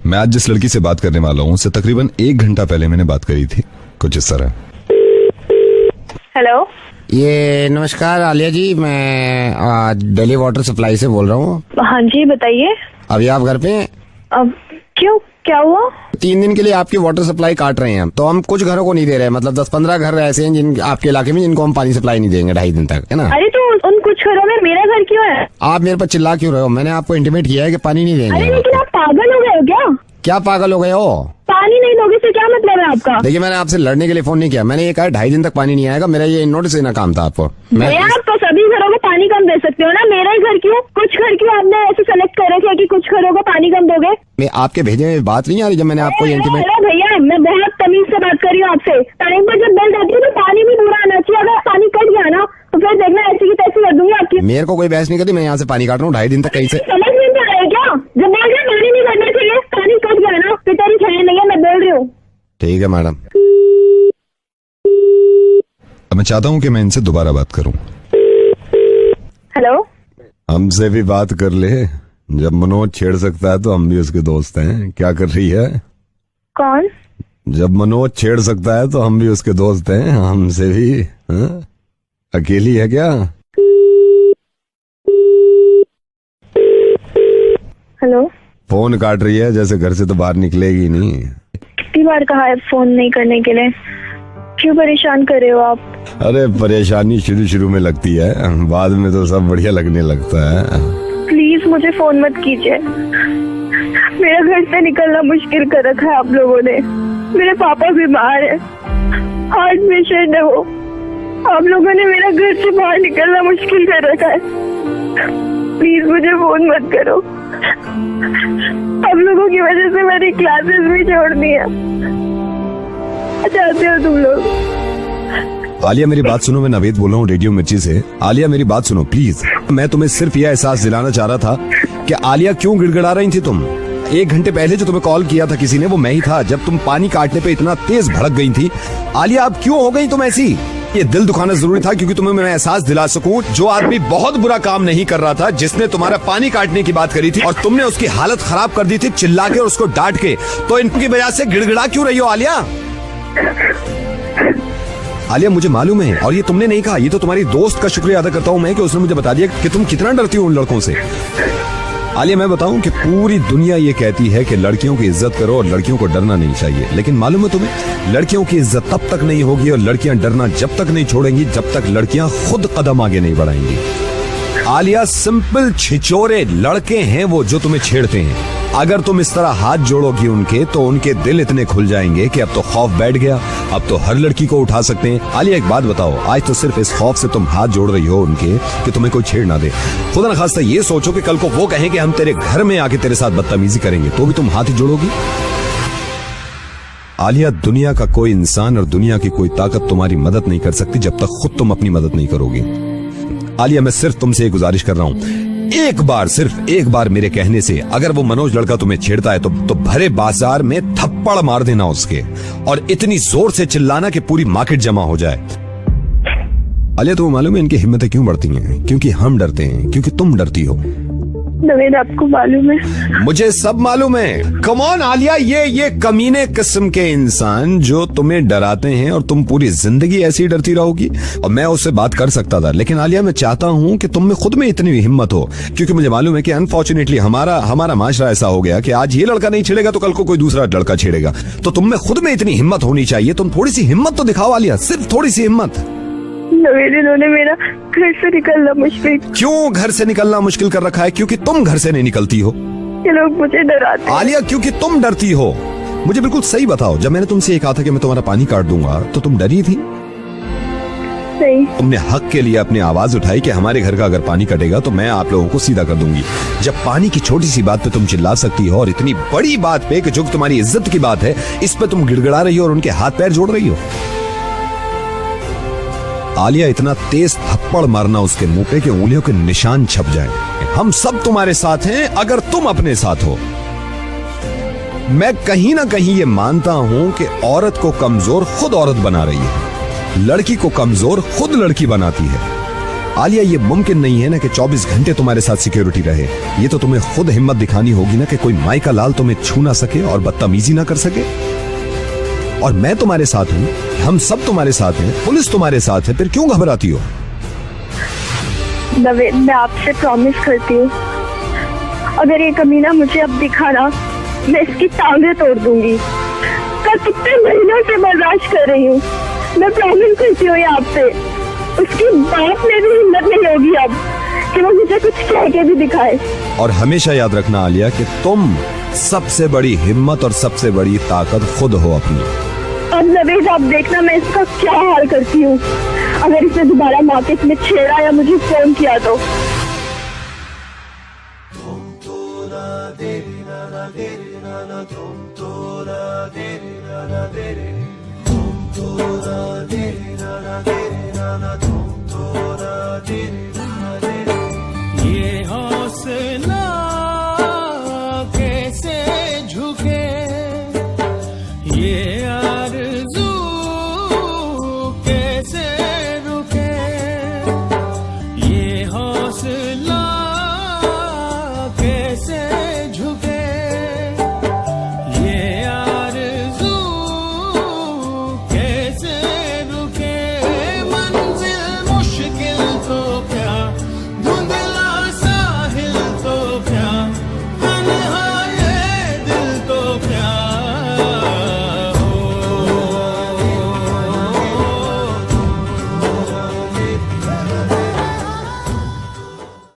मैं आज जिस लड़की से बात करने वाला हूँ उससे तकरीबन 1 घंटा पहले मैंने बात करी थी, कुछ इस तरह। हेलो, ये नमस्कार आलिया जी, मैं दिल्ली वाटर सप्लाई से बोल रहा हूँ। हाँ जी बताइए। अभी आप घर पे हैं? अब क्यों, क्या हुआ? 3 दिन के लिए आपकी वाटर सप्लाई काट रहे हैं, तो हम कुछ घरों को नहीं दे रहे, मतलब 10-15 घर ऐसे हैं जिन आपके इलाके में जिनको हम पानी सप्लाई नहीं देंगे 2.5 दिन तक, है ना? अरे तो उन कुछ घरों में मेरा घर क्यों है? आप मेरे पर चिल्ला क्यों रहे हो? मैंने आपको इंटीमेट किया है कि पानी नहीं अरे देंगे। लेकिन आप पागल हो गए हो क्या? क्या पागल हो गए हो? पानी नहीं दोगे से क्या मतलब है आपका? देखिए, मैंने आपसे लड़ने के लिए फोन नहीं किया, मैंने ये कहा 2.5 दिन तक पानी नहीं आएगा, मेरा ये नोटिस देना काम था आपको। आप तो सभी घरों को पानी कम दे सकते हो ना, मेरा ही घर क्यों? कुछ घर क्यों आपने ऐसे सेलेक्ट कर रखे कि कुछ घरों को पानी कम दोगे? मैं आपके भेजे में बात नहीं आ रही जब मैंने आपको इंटीमेट। अरे भैया, मैं बहुत तमीज से बात कर रही हूँ आपसे। टाइम पर जब बिल जाती है तो पानी भी पूरा आना चाहिए। अगर पानी कट गया ना तो फिर देखना ऐसी की तैसी कर दूंगी आपकी। मेरे को कोई बहस नहीं करती, मैं यहाँ से पानी काट रहा हूँ 2.5 दिन तक। कहीं से समझ नहीं आ रहा है क्या? जब बोल रहे पानी नहीं करना चाहिए, पानी कट गया ना तो तेरी खैर नहीं है, मैं बोल रही हूँ। ठीक है मैडम। मैं चाहता हूँ कि मैं इनसे दोबारा बात करूँ। हेलो, हमसे भी बात कर ले, जब मनोज छेड़ सकता है तो हम भी उसके दोस्त हैं। क्या कर रही है? कौन? जब मनोज छेड़ सकता है तो हम भी उसके दोस्त हैं, हमसे भी। हाँ? अकेली है क्या? हेलो, फोन काट रही है, जैसे घर से तो बाहर निकलेगी नहीं। कितनी बार कहा है फोन नहीं करने के लिए? क्यों परेशान कर रहे हो आप? अरे परेशानी शुरू में लगती है, बाद में तो सब बढ़िया लगने लगता है। प्लीज मुझे फोन मत कीजिए। मेरा घर से निकलना मुश्किल कर रखा है आप लोगों ने। मेरे पापा बीमार है, हार्ट पेशेंट है वो। आप लोगों ने मेरा घर से बाहर निकलना मुश्किल कर रखा है। प्लीज मुझे फोन मत करो। आप लोगों की वजह से मेरी क्लासेस भी छोड़ दी है। चाहते हो तुम लोग? आलिया मेरी बात सुनो, मैं नवेद बोल रहा हूँ रेडियो मिर्ची से। आलिया मेरी बात सुनो प्लीज। मैं तुम्हें सिर्फ यह एहसास दिलाना चाह रहा था कि आलिया क्यों गिड़गिड़ा रही थी तुम। 1 घंटे पहले जो तुम्हें कॉल किया था किसी ने, वो मैं ही था, जब तुम पानी काटने पे इतना तेज भड़क गई थी। आलिया अब क्यों हो गई तुम ऐसी? ये दिल दुखाना जरूरी था क्योंकि तुम्हें मैं एहसास दिला सकूं, जो आदमी बहुत बुरा काम नहीं कर रहा था, जिसने तुम्हारा पानी काटने की बात करी थी और तुमने उसकी हालत खराब कर दी थी चिल्ला के और उसको डांट के, तो इनकी वजह से गिड़गिड़ा क्यों रही हो आलिया? आलिया मुझे मालूम है, और ये तुमने नहीं कहा, ये तो तुम्हारी दोस्त का शुक्रिया अदा करता हूँ मैं कि उसने मुझे बता दिया कि तुम कितना डरती हो उन लड़कों से। आलिया मैं बताऊं कि पूरी दुनिया ये कहती है कि लड़कियों की इज्जत करो और लड़कियों को डरना नहीं चाहिए, लेकिन मालूम है तुम्हें, लड़कियों की इज्जत तब तक नहीं होगी और लड़कियां डरना जब तक नहीं छोड़ेंगी जब तक लड़कियां खुद कदम आगे नहीं बढ़ाएंगी। आलिया सिंपल छिचोरे लड़के हैं वो जो तुम्हें छेड़ते हैं। अगर तुम इस तरह हाथ जोड़ोगी उनके तो उनके दिल इतने खुल जाएंगे कि अब तो खौफ बैठ गया, अब तो हर लड़की को उठा सकते हैं। आलिया एक बात बताओ, आज तो सिर्फ इस खौफ से तुम हाथ जोड़ रही हो उनके कि तुम्हें कोई छेड़ ना दे। खुदा न खास्ता ये सोचो कि कल को वो कहें कि हम तेरे घर में आके तेरे साथ बदतमीजी करेंगे, तो भी तुम हाथ ही जोड़ोगी? आलिया दुनिया का कोई इंसान और दुनिया की कोई ताकत तुम्हारी मदद नहीं कर सकती जब तक खुद तुम अपनी मदद नहीं करोगी। आलिया मैं सिर्फ तुमसे एक गुजारिश कर रहा हूं, एक बार, सिर्फ एक बार मेरे कहने से अगर वो मनोज लड़का तुम्हें छेड़ता है तो भरे बाजार में थप्पड़ मार देना उसके, और इतनी जोर से चिल्लाना कि पूरी मार्केट जमा हो जाए। आलिया तुम्हें मालूम है इनकी हिम्मतें क्यों बढ़ती हैं? क्योंकि हम डरते हैं, क्योंकि तुम डरती हो। नवेद आपको मालूम है? मुझे सब मालूम है। कम ऑन आलिया, ये कमीने किस्म के इंसान जो तुम्हें डराते हैं और तुम पूरी जिंदगी ऐसी डरती रहोगी। और मैं उससे बात कर सकता था, लेकिन आलिया मैं चाहता हूं कि तुम में खुद में इतनी हिम्मत हो, क्योंकि मुझे मालूम है कि अनफॉर्चुनेटली हमारा माशरा ऐसा हो गया कि आज ये लड़का नहीं छेड़ेगा तो कल को कोई दूसरा लड़का छेड़ेगा। तो तुम में खुद में इतनी हिम्मत होनी चाहिए। तुम थोड़ी सी हिम्मत तो दिखाओ आलिया, सिर्फ थोड़ी सी हिम्मत। नवेद, इन्होंने मेरा घर से निकलना मुश्किल। क्यों घर से निकलना मुश्किल कर रखा है? क्योंकि तुम घर से नहीं निकलती हो। ये लोग मुझे डराते हैं। आलिया क्योंकि तुम डरती हो। मुझे बिल्कुल सही बताओ, जब मैंने तुमसे ये कहा था कि मैं तुम्हारा पानी काट दूंगा तो तुम डरी थी? नहीं। तुमने हक के लिए अपनी आवाज उठाई कि हमारे घर का अगर पानी कटेगा तो मैं आप लोगों को सीधा कर दूंगी। जब पानी की छोटी सी बात पे तुम चिल्ला सकती हो और इतनी बड़ी बात पे कि जो तुम्हारी इज्जत की बात है इस पे तुम गिड़गिड़ा रही हो और उनके हाथ पैर जोड़ रही हो। आलिया इतना तेज थप्पड़ मारना उसके मुंह पे कि उंगलियों के निशान छप जाएं। हम सब तुम्हारे साथ हैं अगर तुम अपने साथ हो। मैं कहीं ना कहीं ये मानता हूं कि औरत को कमजोर खुद औरत बना रही है, लड़की को कमजोर खुद लड़की बनाती है। आलिया, ये मुमकिन नहीं है ना कि 24 घंटे तुम्हारे साथ सिक्योरिटी रहे। ये तो तुम्हें खुद हिम्मत दिखानी होगी ना कि कोई माई का लाल तुम्हें छू ना सके और बदतमीजी ना कर सके। और मैं तुम्हारे साथ हूं, हम सब तुम्हारे साथ हैं, पुलिस तुम्हारे साथ है, फिर क्यों घबराती हो? नवेद, मैं आपसे प्रॉमिस करती हूँ, अगर ये कमीना मुझे अब दिखा ना, मैं इसकी टांगे तोड़ दूंगी। कल कितने महीनों से बर्दाश्त कर रही हूँ, मैं प्रॉमिस करती हूँ आपसे। उसकी बात में भी हिम्मत नहीं होगी अब कि वो मुझे कुछ कह के भी दिखाए। और हमेशा याद रखना आलिया कि तुम सबसे बड़ी हिम्मत और सबसे बड़ी ताकत खुद हो अपनी। अब नवेद, आप देखना मैं इसका क्या हाल करती हूँ। अगर इसने दोबारा मार्केट में छेड़ा या मुझे फोन किया तो। ये हौसला कैसे झुके, ये आरज़ू कैसे रुके, ये हौसला